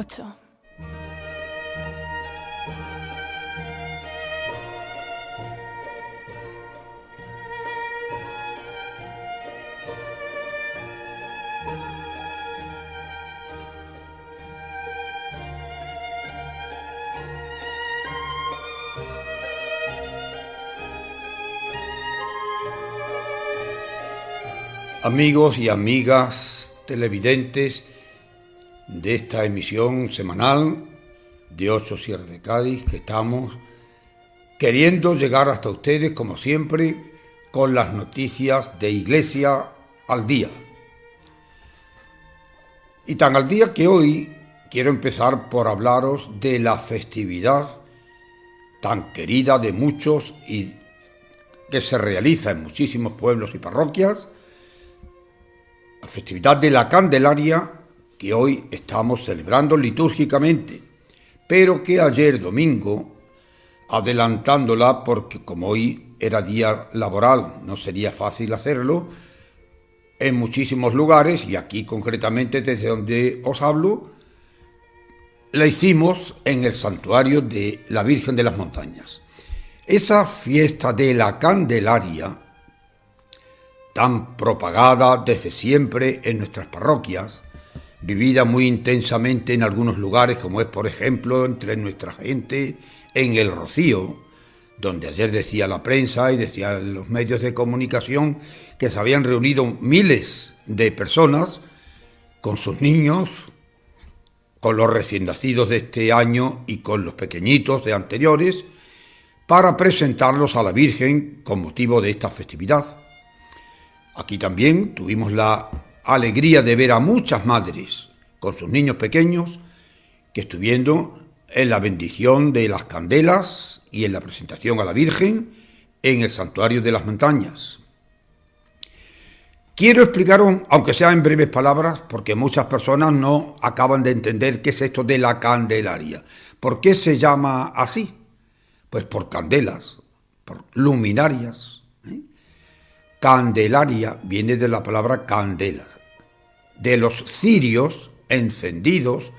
8. Amigos y amigas televidentes de esta emisión semanal de 8 Sierras de Cádiz, que estamos queriendo llegar hasta ustedes, como siempre, con las noticias de Iglesia al día. Y tan al día que hoy quiero empezar por hablaros de la festividad tan querida de muchos y que se realiza en muchísimos pueblos y parroquias, la festividad de la Candelaria, que hoy estamos celebrando litúrgicamente, pero que ayer domingo, adelantándola porque como hoy era día laboral, no sería fácil hacerlo, en muchísimos lugares, y aquí concretamente desde donde os hablo, la hicimos en el santuario de la Virgen de las Montañas. Esa fiesta de la Candelaria, tan propagada desde siempre en nuestras parroquias, vivida muy intensamente en algunos lugares, como es por ejemplo entre nuestra gente en El Rocío, donde ayer decía la prensa y decían los medios de comunicación que se habían reunido miles de personas con sus niños, con los recién nacidos de este año y con los pequeñitos de anteriores, para presentarlos a la Virgen con motivo de esta festividad. Aquí también tuvimos la alegría de ver a muchas madres con sus niños pequeños que estuvieron en la bendición de las candelas y en la presentación a la Virgen en el Santuario de las Montañas. Quiero explicaros, aunque sea en breves palabras, porque muchas personas no acaban de entender qué es esto de la Candelaria. ¿Por qué se llama así? Pues por candelas, por luminarias. Candelaria viene de la palabra candela, de los cirios encendidos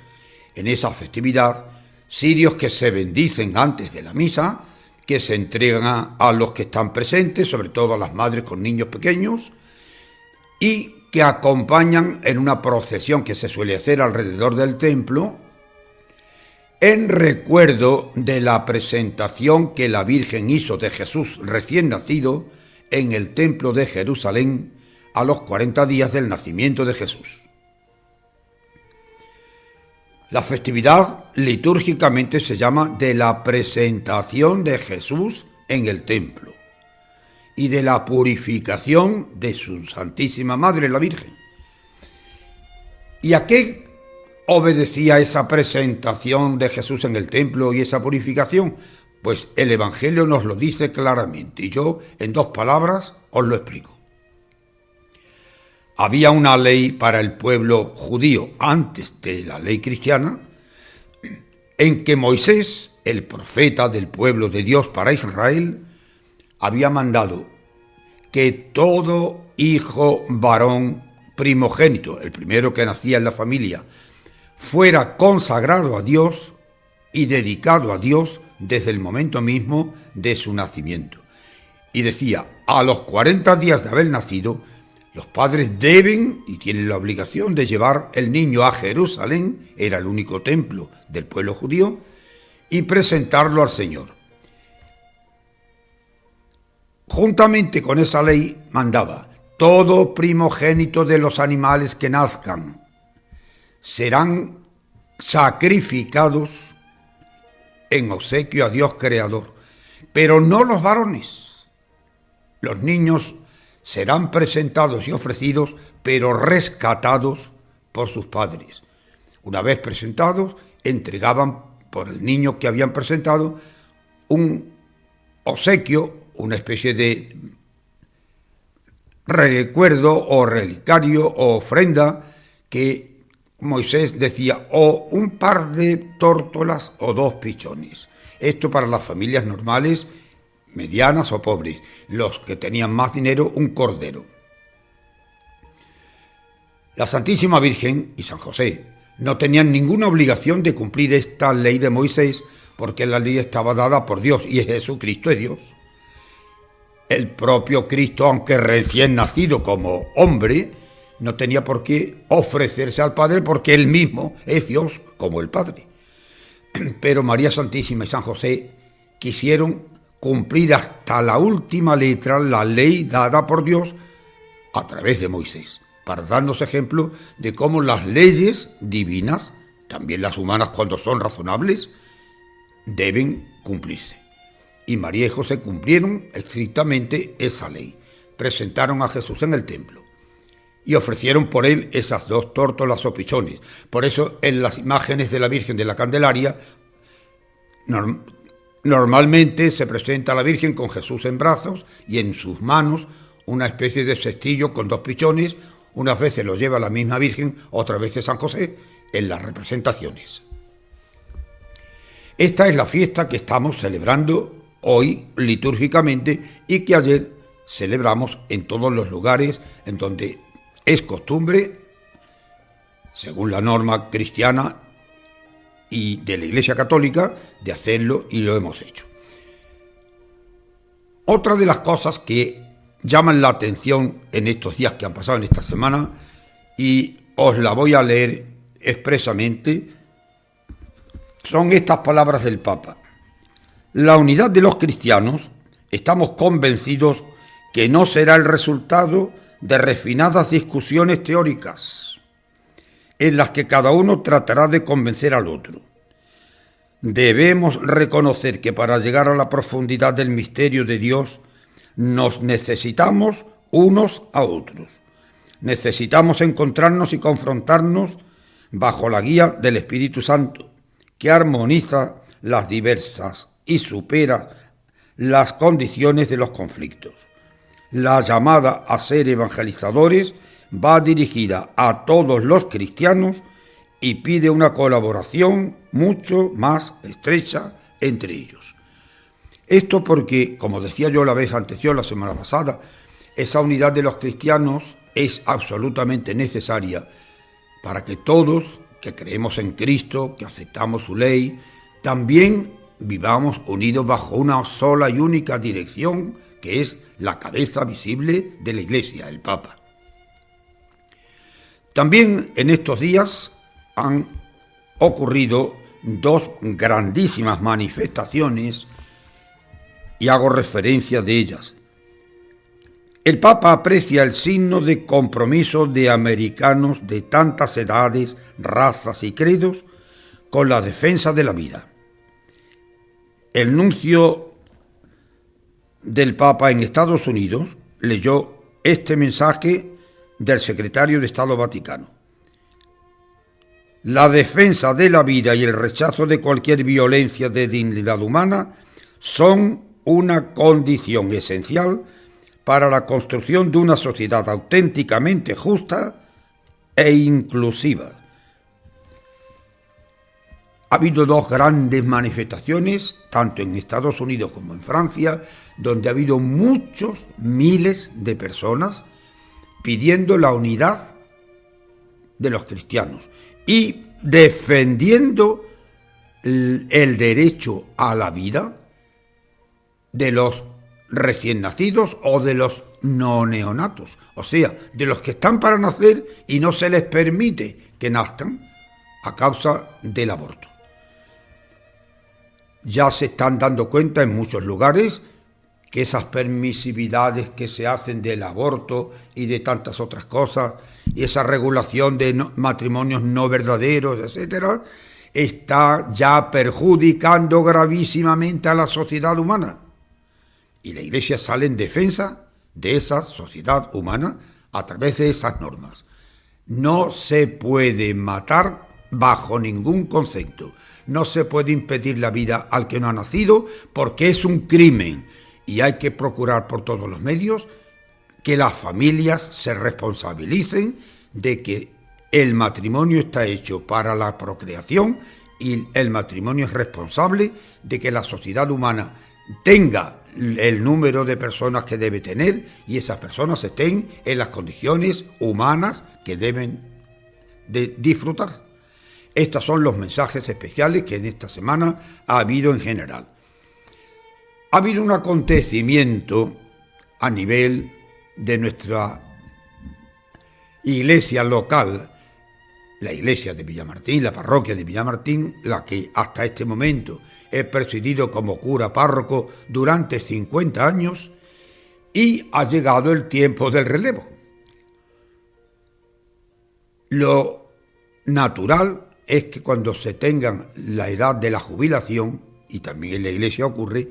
en esa festividad, cirios que se bendicen antes de la misa, que se entregan a los que están presentes, sobre todo a las madres con niños pequeños, y que acompañan en una procesión que se suele hacer alrededor del templo, en recuerdo de la presentación que la Virgen hizo de Jesús recién nacido en el templo de Jerusalén a los 40 días del nacimiento de Jesús. La festividad litúrgicamente se llama de la presentación de Jesús en el templo y de la purificación de su Santísima Madre, la Virgen. ¿Y a qué obedecía esa presentación de Jesús en el templo y esa purificación? Pues el Evangelio nos lo dice claramente y yo en 2 palabras os lo explico. Había una ley para el pueblo judío antes de la ley cristiana en que Moisés, el profeta del pueblo de Dios para Israel, había mandado que todo hijo varón primogénito, el primero que nacía en la familia, fuera consagrado a Dios y dedicado a Dios desde el momento mismo de su nacimiento. Y decía, a los 40 días de haber nacido, los padres deben y tienen la obligación de llevar el niño a Jerusalén, era el único templo del pueblo judío, y presentarlo al Señor. Juntamente con esa ley mandaba, todo primogénito de los animales que nazcan serán sacrificados en obsequio a Dios Creador, pero no los varones. Los niños serán presentados y ofrecidos, pero rescatados por sus padres. Una vez presentados, entregaban por el niño que habían presentado un obsequio, una especie de recuerdo o relicario o ofrenda que Moisés decía, o un par de tórtolas o 2 pichones. Esto para las familias normales, medianas o pobres. Los que tenían más dinero, un cordero. La Santísima Virgen y San José No tenían ninguna obligación de cumplir esta ley de Moisés, porque la ley estaba dada por Dios y Jesucristo es Dios. El propio Cristo, aunque recién nacido como hombre, no tenía por qué ofrecerse al Padre porque él mismo es Dios como el Padre. Pero María Santísima y San José quisieron cumplir hasta la última letra la ley dada por Dios a través de Moisés, para darnos ejemplo de cómo las leyes divinas, también las humanas cuando son razonables, deben cumplirse. Y María y José cumplieron estrictamente esa ley. Presentaron a Jesús en el templo y ofrecieron por él esas 2 tórtolas o pichones. Por eso en las imágenes de la Virgen de la Candelaria normalmente se presenta a la Virgen con Jesús en brazos y en sus manos una especie de cestillo con 2 pichones. Unas veces lo lleva la misma Virgen, otras veces San José, en las representaciones. Esta es la fiesta que estamos celebrando hoy litúrgicamente y que ayer celebramos en todos los lugares en donde es costumbre, según la norma cristiana y de la Iglesia Católica, de hacerlo, y lo hemos hecho. Otra de las cosas que llaman la atención en estos días que han pasado en esta semana, y os la voy a leer expresamente, son estas palabras del Papa. La unidad de los cristianos, estamos convencidos que no será el resultado de refinadas discusiones teóricas, en las que cada uno tratará de convencer al otro. Debemos reconocer que para llegar a la profundidad del misterio de Dios, nos necesitamos unos a otros. Necesitamos encontrarnos y confrontarnos bajo la guía del Espíritu Santo, que armoniza las diversas y supera las condiciones de los conflictos. La llamada a ser evangelizadores va dirigida a todos los cristianos y pide una colaboración mucho más estrecha entre ellos. Esto porque, como decía yo la vez anterior, la semana pasada, esa unidad de los cristianos es absolutamente necesaria para que todos que creemos en Cristo, que aceptamos su ley, también vivamos unidos bajo una sola y única dirección, que es la cabeza visible de la Iglesia, el Papa. También en estos días han ocurrido 2 grandísimas manifestaciones y hago referencia de ellas. El Papa aprecia el signo de compromiso de americanos de tantas edades, razas y credos con la defensa de la vida. El nuncio del Papa en Estados Unidos leyó este mensaje del secretario de Estado Vaticano. La defensa de la vida y el rechazo de cualquier violencia de dignidad humana son una condición esencial para la construcción de una sociedad auténticamente justa e inclusiva. Ha habido 2 grandes manifestaciones, tanto en Estados Unidos como en Francia, donde ha habido muchos miles de personas pidiendo la unidad de los cristianos y defendiendo el derecho a la vida de los recién nacidos o de los no neonatos, o sea, de los que están para nacer y no se les permite que nazcan a causa del aborto. Ya se están dando cuenta en muchos lugares que esas permisividades que se hacen del aborto y de tantas otras cosas, y esa regulación de matrimonios no verdaderos, etcétera, está ya perjudicando gravísimamente a la sociedad humana. Y la Iglesia sale en defensa de esa sociedad humana a través de esas normas. No se puede matar bajo ningún concepto. No se puede impedir la vida al que no ha nacido porque es un crimen. Y hay que procurar por todos los medios que las familias se responsabilicen de que el matrimonio está hecho para la procreación y el matrimonio es responsable de que la sociedad humana tenga el número de personas que debe tener y esas personas estén en las condiciones humanas que deben de disfrutar. Estos son los mensajes especiales que en esta semana ha habido en general. Ha habido un acontecimiento a nivel de nuestra iglesia local, la iglesia de Villamartín, la parroquia de Villamartín, la que hasta este momento he presidido como cura párroco durante 50 años, y ha llegado el tiempo del relevo. Lo natural es que cuando se tengan la edad de la jubilación, y también en la iglesia ocurre,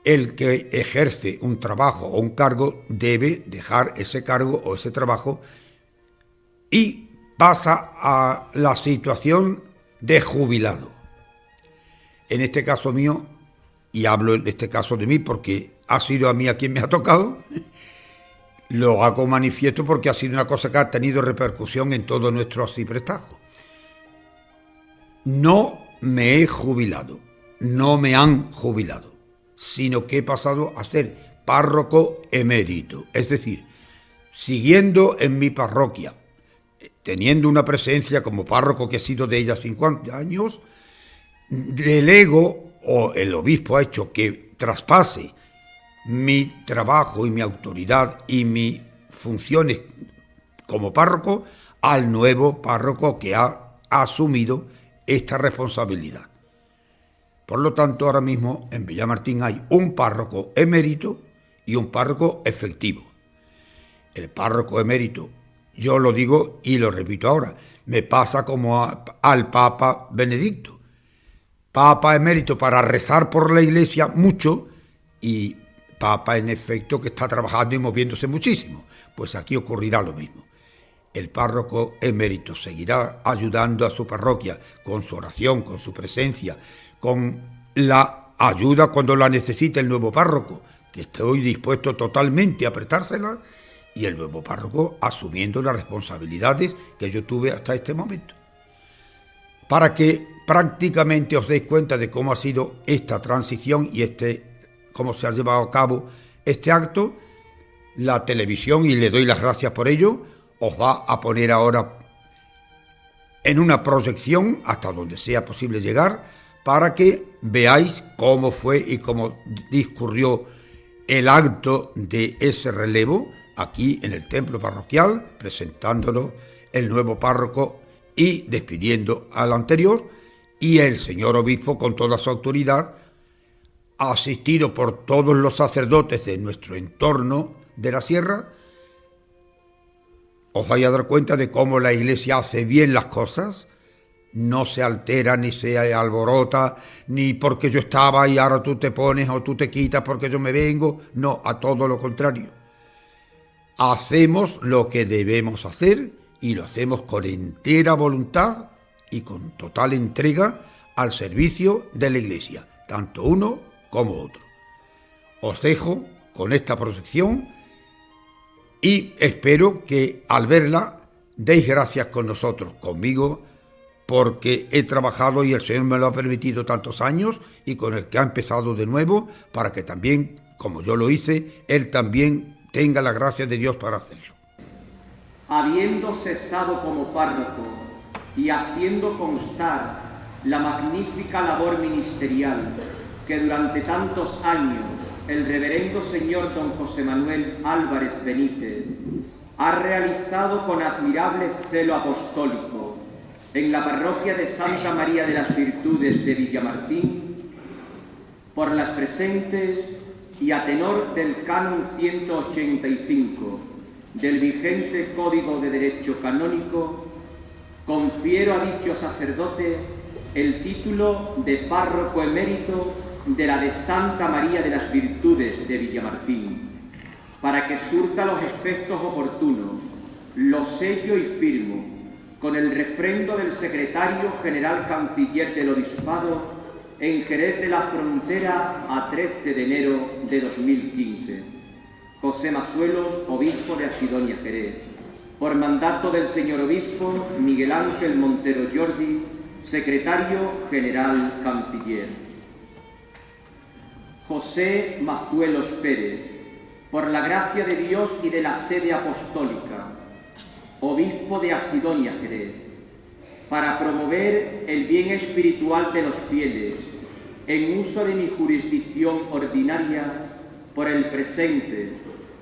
el que ejerce un trabajo o un cargo debe dejar ese cargo o ese trabajo y pasa a la situación de jubilado. En este caso mío, y hablo en este caso de mí porque ha sido a mí a quien me ha tocado, lo hago manifiesto porque ha sido una cosa que ha tenido repercusión en todo nuestro arciprestazgo. No me he jubilado, no me han jubilado, sino que he pasado a ser párroco emérito, es decir, siguiendo en mi parroquia, teniendo una presencia como párroco que he sido de ella 50 años, delego, o el obispo ha hecho que traspase mi trabajo y mi autoridad y mis funciones como párroco al nuevo párroco que ha asumido esta responsabilidad. Por lo tanto, ahora mismo en Villamartín hay un párroco emérito y un párroco efectivo. El párroco emérito, yo lo digo y lo repito ahora, me pasa como al Papa Benedicto. Papa emérito para rezar por la Iglesia mucho y Papa en efecto que está trabajando y moviéndose muchísimo. Pues aquí ocurrirá lo mismo. El párroco emérito seguirá ayudando a su parroquia con su oración, con su presencia, con la ayuda cuando la necesite el nuevo párroco, que estoy dispuesto totalmente a prestársela, y el nuevo párroco asumiendo las responsabilidades que yo tuve hasta este momento. Para que prácticamente os deis cuenta de cómo ha sido esta transición y cómo se ha llevado a cabo este acto, la televisión, y le doy las gracias por ello, os va a poner ahora en una proyección hasta donde sea posible llegar para que veáis cómo fue y cómo discurrió el acto de ese relevo aquí en el templo parroquial, presentándolo el nuevo párroco y despidiendo al anterior, y el señor obispo con toda su autoridad, asistido por todos los sacerdotes de nuestro entorno de la sierra. Os vais a dar cuenta de cómo la Iglesia hace bien las cosas, no se altera ni se alborota, ni porque yo estaba y ahora tú te pones o tú te quitas porque yo me vengo, no, a todo lo contrario. Hacemos lo que debemos hacer y lo hacemos con entera voluntad y con total entrega al servicio de la Iglesia, tanto uno como otro. Os dejo con esta proyección y espero que al verla deis gracias con nosotros, conmigo, porque he trabajado y el Señor me lo ha permitido tantos años y con el que ha empezado de nuevo para que también, como yo lo hice, Él también tenga la gracia de Dios para hacerlo. Habiendo cesado como párroco y haciendo constar la magnífica labor ministerial que durante tantos años el reverendo señor don José Manuel Álvarez Benítez ha realizado con admirable celo apostólico en la parroquia de Santa María de las Virtudes de Villamartín, por las presentes y a tenor del canon 185 del vigente Código de Derecho Canónico, confiero a dicho sacerdote el título de párroco emérito de la de Santa María de las Virtudes de Villamartín, para que surta los efectos oportunos, lo sello y firmo con el refrendo del secretario general canciller del Obispado en Jerez de la Frontera a 13 de enero de 2015. José Masuelos, obispo de Asidonia, Jerez. Por mandato del señor obispo Miguel Ángel Montero Jordi, secretario general canciller. José Mazuelos Pérez, por la gracia de Dios y de la sede apostólica, obispo de Asidonia, Jerez. para promover el bien espiritual de los fieles, en uso de mi jurisdicción ordinaria, por el presente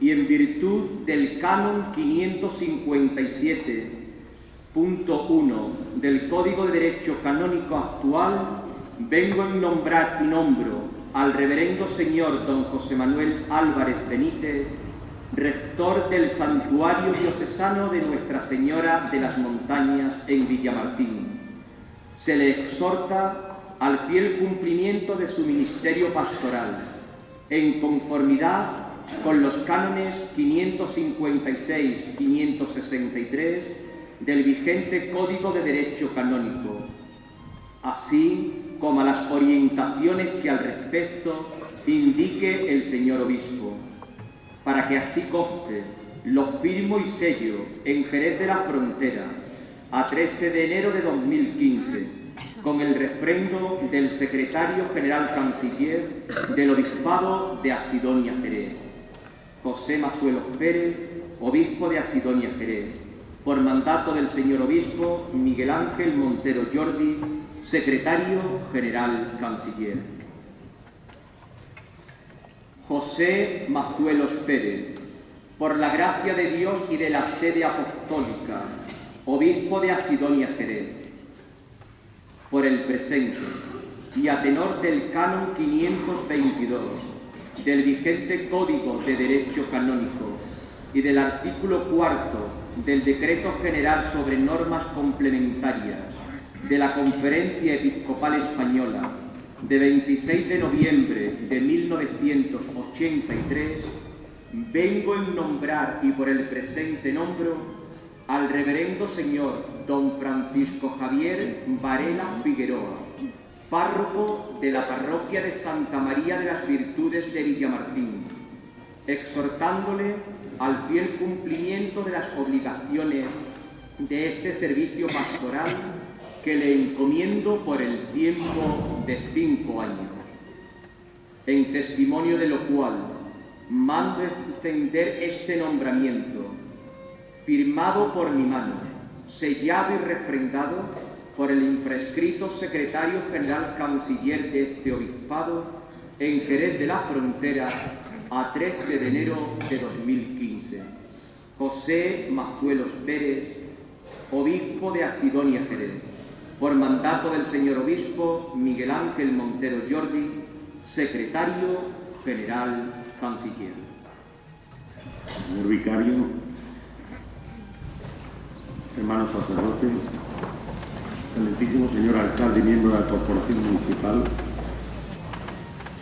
y en virtud del canon 557.1 del Código de Derecho Canónico actual, vengo a nombrar y nombro al reverendo señor don José Manuel Álvarez Benítez, rector del Santuario Diocesano de Nuestra Señora de las Montañas en Villamartín. Se le exhorta al fiel cumplimiento de su ministerio pastoral, en conformidad con los cánones 556-563 del vigente Código de Derecho Canónico, así como a las orientaciones que al respecto indique el señor obispo, para que así conste, lo firmo y sello en Jerez de la Frontera, a 13 de enero de 2015, con el refrendo del secretario general canciller del Obispado de Asidonia Jerez, José Masuelos Pérez, obispo de Asidonia Jerez, por mandato del señor obispo Miguel Ángel Montero Jordi, secretario general canciller. José Mazuelos Pérez, por la gracia de Dios y de la sede apostólica, obispo de Asidonia Jerez, por el presente y a tenor del canon 522 del vigente Código de Derecho Canónico y del artículo 4 del Decreto General sobre Normas Complementarias de la Conferencia Episcopal Española de 26 de noviembre de 1983, vengo en nombrar y por el presente nombro al reverendo señor don Francisco Javier Varela Figueroa, párroco de la parroquia de Santa María de las Virtudes de Villamartín, exhortándole al fiel cumplimiento de las obligaciones de este servicio pastoral que le encomiendo por el tiempo de 5 años, en testimonio de lo cual mando extender este nombramiento, firmado por mi mano, sellado y refrendado por el imprescrito secretario general canciller de este obispado en Jerez de la Frontera a 13 de enero de 2015. José Mazuelos Pérez, obispo de Asidonia Jerez, por mandato del señor obispo Miguel Ángel Montero Jordi, secretario general canciller. Señor vicario, hermanos sacerdotes, excelentísimo señor alcalde y miembro de la corporación municipal,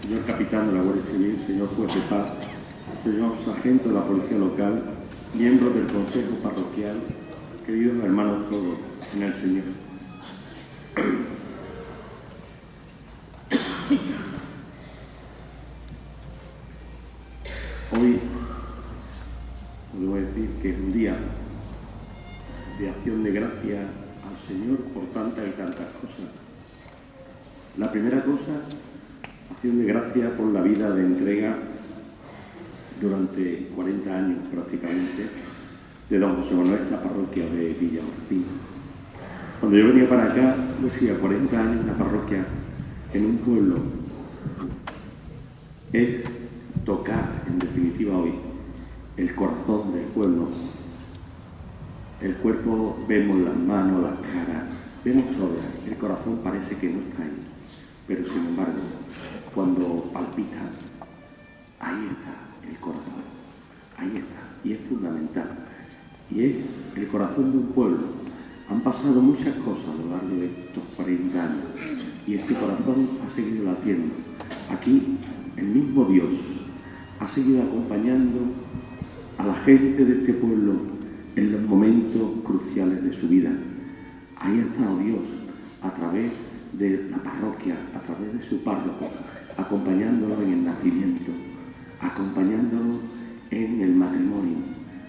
señor capitán de la Guardia Civil, señor juez de paz, señor sargento de la policía local, miembros del consejo parroquial, queridos hermanos todos en el Señor. Hoy podemos decir que es un día de acción de gracia al Señor por tantas y tantas cosas. La primera cosa, acción de gracia por la vida de entrega durante 40 años prácticamente de don José Manuel, esta parroquia de Villamartín. Cuando yo venía para acá, decía 40 años una parroquia en un pueblo es tocar, en definitiva hoy, el corazón del pueblo. El cuerpo vemos las manos, las caras, vemos todo. El corazón parece que no está ahí. Pero sin embargo, cuando palpita, ahí está el corazón. Ahí está. Y es fundamental. Y es el corazón de un pueblo. Han pasado muchas cosas a lo largo de estos 40 años. Y este corazón ha seguido latiendo. Aquí, el mismo Dios ha seguido acompañando a la gente de este pueblo en los momentos cruciales de su vida. Ahí ha estado Dios a través de la parroquia, a través de su párroco, acompañándolo en el nacimiento, acompañándolo en el matrimonio,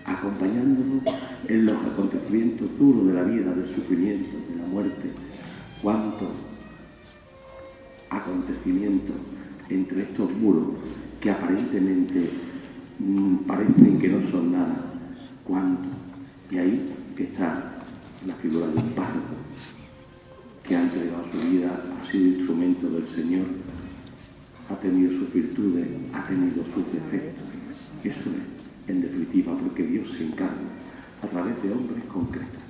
acompañándolo en los acontecimientos duros de la vida, del sufrimiento, de la muerte. Cuántos acontecimientos entre estos muros que aparentemente parecen que no son nada. ¿Cuánto? Y ahí está la figura del párroco, que ha entregado su vida, ha sido instrumento del Señor, ha tenido sus virtudes, ha tenido sus defectos. Eso es, en definitiva, porque Dios se encarna a través de hombres concretos.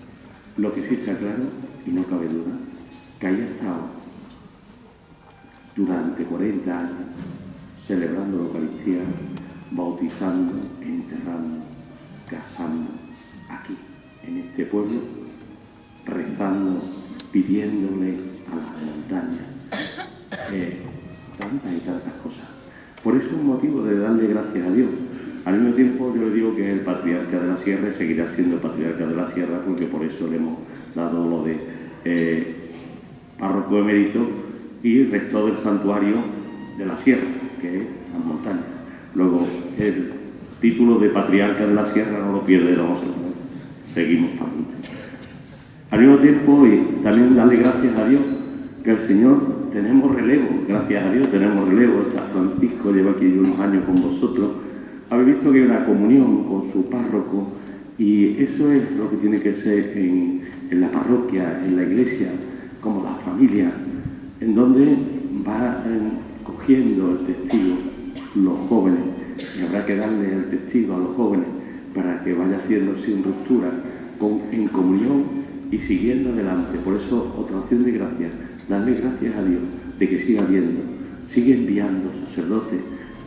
Lo que sí está claro, y no cabe duda, que haya estado durante 40 años celebrando la Eucaristía, bautizando, enterrando, casando, aquí, en este pueblo, rezando, pidiéndole a las montañas tantas y tantas cosas. Por eso es un motivo de darle gracias a Dios. Al mismo tiempo yo le digo que es el patriarca de la Sierra y seguirá siendo el patriarca de la Sierra, porque por eso le hemos dado lo de párroco emérito y rector del santuario de la Sierra, que es las montañas. Luego el título de patriarca de la Sierra no lo pierde, seguimos para adelante. Al mismo tiempo, y también darle gracias a Dios que el Señor, tenemos relevo, gracias a Dios tenemos relevo. Está Francisco, lleva aquí unos años con vosotros, habéis visto que hay una comunión con su párroco, y eso es lo que tiene que ser en la parroquia, en la iglesia, como la familia, en donde va cogiendo el testigo los jóvenes, y habrá que darle el testigo a los jóvenes para que vaya haciendo sin ruptura, en comunión y siguiendo adelante. Por eso, otra acción de gracias, darle gracias a Dios de que siga habiendo, sigue enviando sacerdotes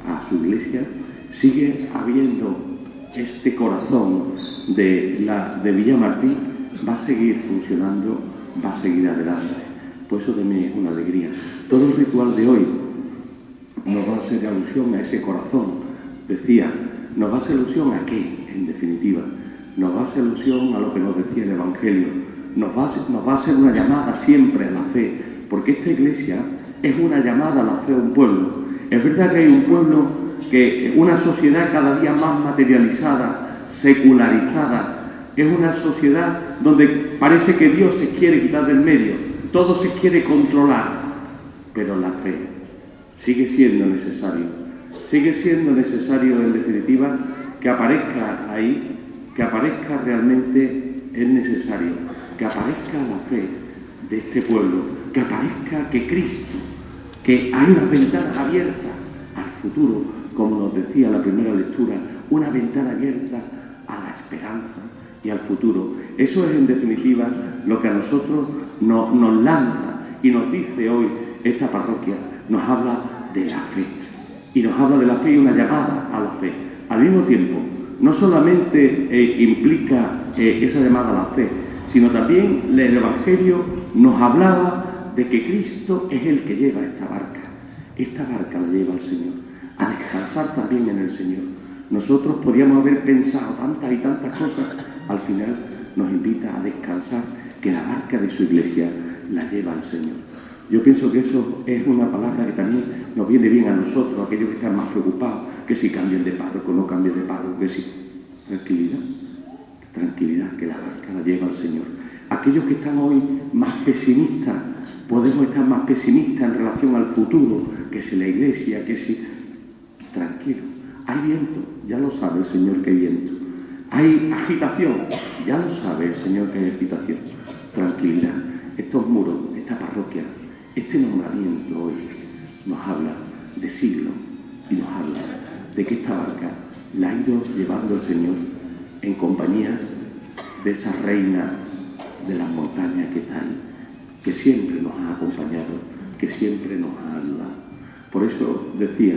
a su iglesia, sigue habiendo este corazón de Villamartí, va a seguir funcionando, va a seguir adelante. Por eso también es una alegría. Todo el ritual de hoy nos va a hacer alusión a ese corazón. Decía, nos va a hacer alusión a qué, en definitiva. Nos va a hacer alusión a lo que nos decía el Evangelio. Nos va a hacer una llamada siempre a la fe, porque esta iglesia es una llamada a la fe a un pueblo. Es verdad que hay un pueblo, que una sociedad cada día más materializada, secularizada, es una sociedad donde parece que Dios se quiere quitar del medio, todo se quiere controlar, pero la fe sigue siendo necesario en definitiva que aparezca ahí, que aparezca realmente, es necesario, que aparezca la fe de este pueblo, que aparezca que Cristo, que hay unas ventanas abiertas al futuro, como nos decía la primera lectura, una ventana abierta a la esperanza y al futuro. Eso es en definitiva lo que a nosotros nos lanza y nos dice hoy esta parroquia, nos habla de la fe. Y nos habla de la fe y una llamada a la fe. Al mismo tiempo, no solamente implica esa llamada a la fe, sino también el Evangelio nos hablaba de que Cristo es el que lleva esta barca. Esta barca la lleva el Señor, a descansar también en el Señor. Nosotros podríamos haber pensado tantas y tantas cosas, al final nos invita a descansar, que la barca de su iglesia la lleva el Señor. Yo pienso que eso es una palabra que también nos viene bien a nosotros, aquellos que están más preocupados, que si cambian de párroco, no cambien de párroco, que si... Tranquilidad, que la barca la lleva el Señor. Aquellos que están hoy más pesimistas, podemos estar más pesimistas en relación al futuro, que si la iglesia, que si... Tranquilo, hay viento, ya lo sabe el Señor que hay viento. Hay agitación, ya lo sabe el Señor que hay agitación. Tranquilidad, estos muros, esta parroquia, este nombramiento hoy nos habla de siglos y nos habla de que esta barca la ha ido llevando el Señor en compañía de esa reina de las montañas que está ahí, que siempre nos ha acompañado, que siempre nos ha ayudado. Por eso decía,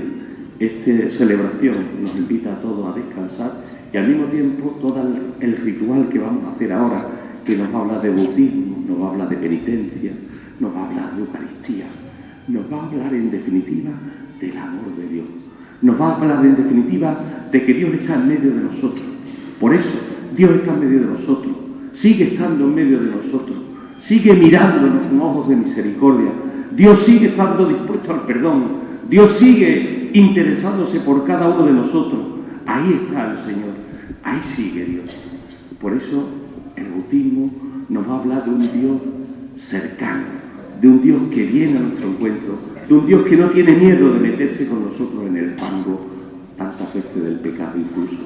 esta celebración nos invita a todos a descansar y al mismo tiempo todo el ritual que vamos a hacer ahora, que nos va a hablar de bautismo, nos va a hablar de penitencia, nos va a hablar de Eucaristía, nos va a hablar en definitiva del amor de Dios, nos va a hablar en definitiva de que Dios está en medio de nosotros. Por eso Dios está en medio de nosotros, sigue estando en medio de nosotros, sigue mirándonos con ojos de misericordia, Dios sigue estando dispuesto al perdón, Dios sigue interesándose por cada uno de nosotros. Ahí está el Señor, ahí sigue Dios. Por eso el bautismo nos va a hablar de un Dios cercano, de un Dios que viene a nuestro encuentro, de un Dios que no tiene miedo de meterse con nosotros en el fango, tantas veces del pecado incluso.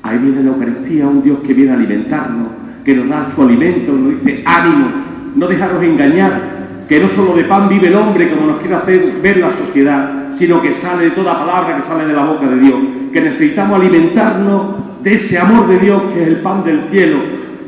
Ahí viene la Eucaristía, un Dios que viene a alimentarnos, que nos da su alimento, nos dice ánimo, no dejaros engañar, que no solo de pan vive el hombre, como nos quiere hacer ver la sociedad, sino que sale de toda palabra que sale de la boca de Dios, que necesitamos alimentarnos de ese amor de Dios que es el pan del cielo,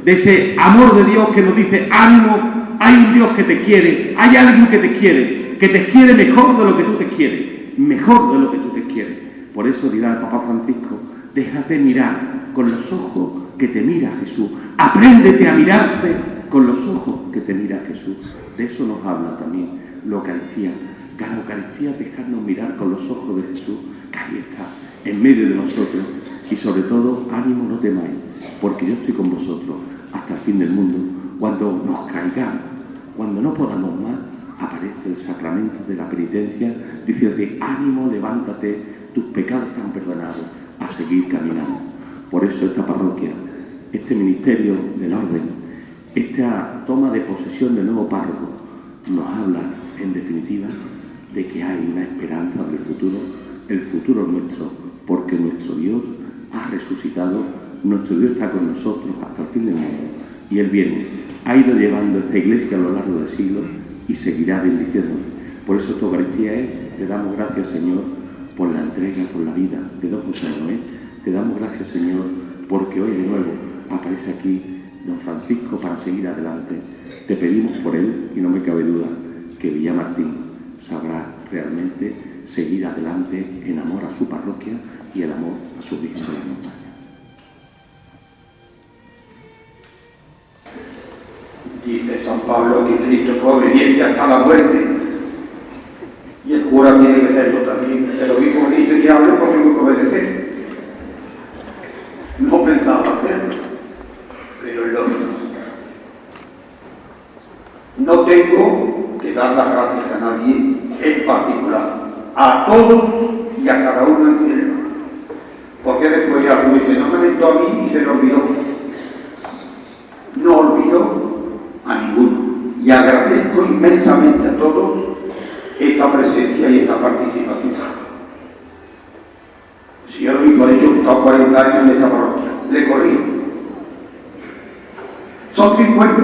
de ese amor de Dios que nos dice, ánimo, hay un Dios que te quiere, hay alguien que te quiere mejor de lo que tú te quieres, mejor de lo que tú te quieres. Por eso dirá el Papa Francisco, déjate mirar con los ojos que te mira Jesús, apréndete a mirarte con los ojos que te mira Jesús. De eso nos habla también la Eucaristía, que la Eucaristía es dejarnos mirar con los ojos de Jesús, que ahí está, en medio de nosotros, y sobre todo, ánimo, no temáis, porque yo estoy con vosotros hasta el fin del mundo. Cuando nos caigamos, cuando no podamos más, aparece el sacramento de la penitencia, diciéndote, ánimo, levántate, tus pecados están perdonados, a seguir caminando. Por eso esta parroquia, este ministerio del orden, esta toma de posesión del nuevo párroco, nos habla, en definitiva, de que hay una esperanza del futuro, el futuro nuestro, porque nuestro Dios ha resucitado, nuestro Dios está con nosotros hasta el fin del mundo, y Él viene, ha ido llevando esta iglesia a lo largo del siglo y seguirá bendiciéndonos. Por eso esta Eucaristía es, te damos gracias, Señor, por la entrega, por la vida de don José Noé, te damos gracias, Señor, porque hoy de nuevo aparece aquí don Francisco para seguir adelante. Te pedimos por él, y no me cabe duda que Villamartín sabrá realmente seguir adelante en amor a su parroquia y en amor a su Virgen de la Montaña. Dice San Pablo que Cristo fue obediente hasta la muerte, y el cura tiene que serlo también. El obispo dice que hablo porque tengo que obedecer. No pensaba hacerlo, pero es lógico. No tengo que dar las gracias a nadie en particular, a todos y a cada uno en general, porque después ya se no me aventó a mí y se lo olvidó. No olvido a ninguno, y agradezco inmensamente a todos esta presencia y esta participación. Si el obispo ha dicho que he estado 40 años en esta parroquia, le corrí. Son 50.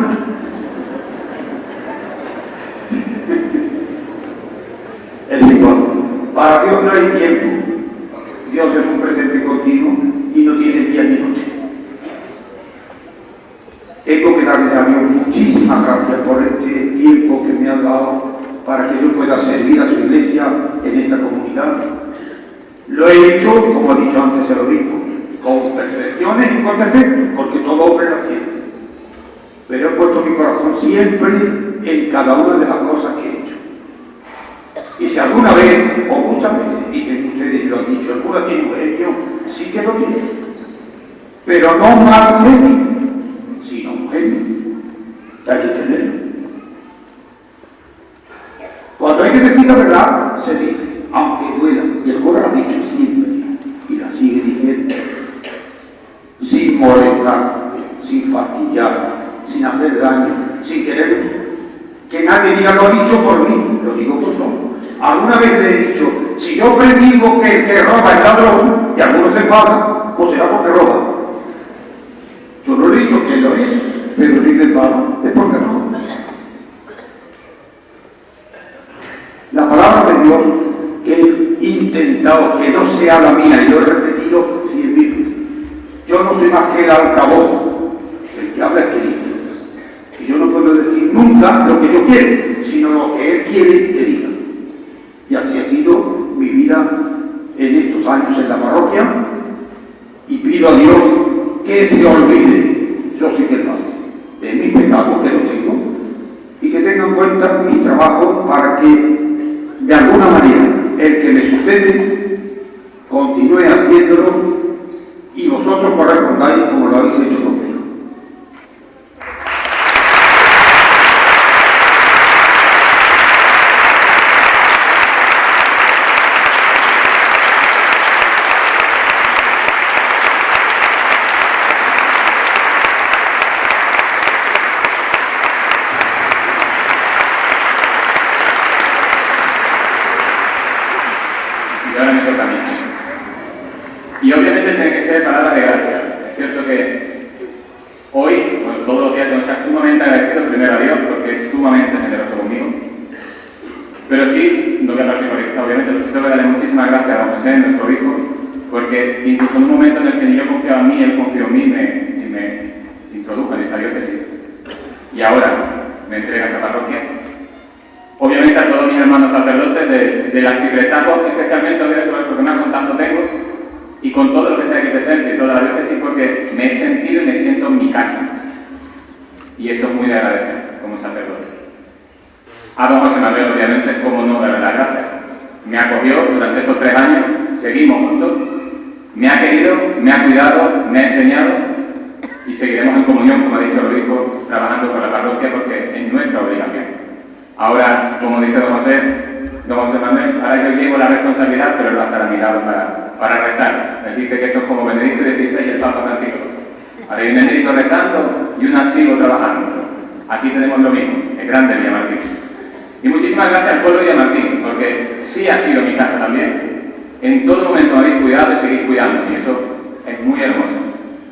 Es igual. Para Dios no hay tiempo. Dios es un presente continuo y no tiene día ni noche. Tengo que darle a Dios muchísimas gracias por este tiempo que me ha dado para que yo pueda servir a su iglesia en esta comunidad. Lo he hecho, como ha dicho antes el obispo, con perfecciones y con defectos, porque todo hombre la tiene. Pero he puesto mi corazón siempre en cada una de las cosas que he hecho. Y si alguna vez, o muchas veces, dicen ustedes, lo han dicho, el cura tiene un genio, sí que lo tiene. Pero no mal genio, sino un genio. Hay que tenerlo. Cuando hay que decir la verdad, se dice, aunque duela, y el cura lo ha dicho siempre, y la sigue diciendo, sin molestar, sin fastidiar, sin hacer daño, sin querer que nadie diga lo ha dicho por mí, lo digo por todo. Alguna vez le he dicho, si yo predigo que el que roba es ladrón, y algunos se enfadan, pues será porque roba. Yo no le he dicho que lo es, pero si se enfadan, es porque no. La palabra de Dios que he intentado que no sea la mía, y lo he repetido 100.000 veces. Yo no soy más que el altavoz, el que habla es Cristo. Y yo no puedo decir nunca lo que yo quiero, sino lo que Él quiere que diga. Y así ha sido mi vida en estos años en la parroquia, y pido a Dios que se olvide, yo sé que Él lo hace, de mis pecados que no tengo, y que tenga en cuenta mi trabajo para que de alguna manera el que me sucede continúe haciéndolo y vosotros correspondáis como lo habéis hecho conmigo. Y obviamente tiene que ser palabra de gracia. Es cierto que hoy, bueno, todos los parroquia tengo que estar sumamente agradecido primero a Dios, porque es sumamente generoso conmigo. Pero sí, no voy a particularizar, obviamente, pero sí tengo que darle muchísimas gracias a don José, nuestro obispo, porque incluso en un momento en el que ni yo confiaba en mí, él confió en mí y me introdujo en esta diócesis. Y ahora me entrega esta parroquia. Obviamente a todos mis hermanos sacerdotes del arciprestazgo, especialmente porque más contacto tengo, y con todo lo que sea aquí presente, toda la diócesis, porque me he sentido y me siento en mi casa. Y eso es muy de agradecer como sacerdote. A don José Manuel, obviamente, como no darle las gracias. Me acogió durante estos 3 años, seguimos juntos, me ha querido, me ha cuidado, me ha enseñado y seguiremos en comunión, como ha dicho el obispo, trabajando con la parroquia porque es nuestra obligación. Ahora, como dice don José Manuel, ahora yo llevo la responsabilidad, pero él va a estar a mi lado para rezar. Él dice que esto es como Benedicto XVI y el Papa Francisco. Ahora hay un Benedicto rezando y un activo trabajando. Aquí tenemos lo mismo, es grande Villamartín. Y muchísimas gracias al pueblo de Villamartín, porque sí ha sido mi casa también. En todo momento me habéis cuidado y seguís cuidando, y eso es muy hermoso.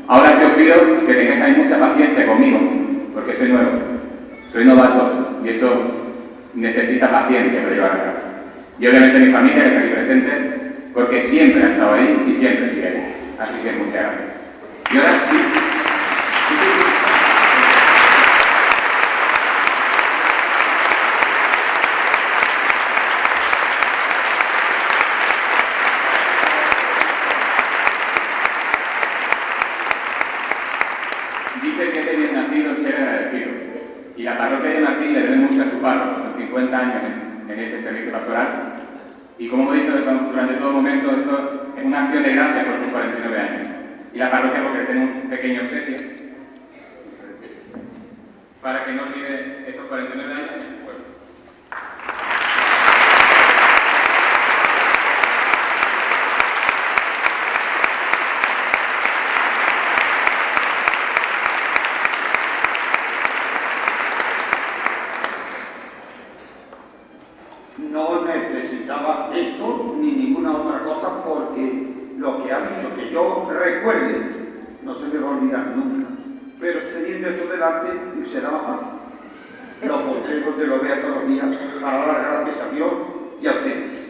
Ahora sí os pido que tengáis mucha paciencia conmigo, porque soy nuevo, soy novato, y eso necesita paciencia para llevar a cabo. Y obviamente mi familia que está aquí presente, porque siempre ha estado ahí y siempre sigue ahí. Así que muchas gracias. Y ahora sí. Dice que es bien nacido el ser agradecido. Y la parroquia de Martín le debe mucho a su párroco, son 50 años en este servicio pastoral. Y como hemos dicho durante todo momento, esto es una acción de gracias por sus 49 años. Y la parroquia porque tiene un pequeño obsequio para que no olvide estos 49 años en el pueblo. No necesitaba esto ni ninguna otra cosa porque lo que ha dicho que yo recuerde no se me va a olvidar nunca. Pero teniendo esto delante será más fácil. Lo pondré donde lo vea todos los días para dar gracias a Dios y a ustedes.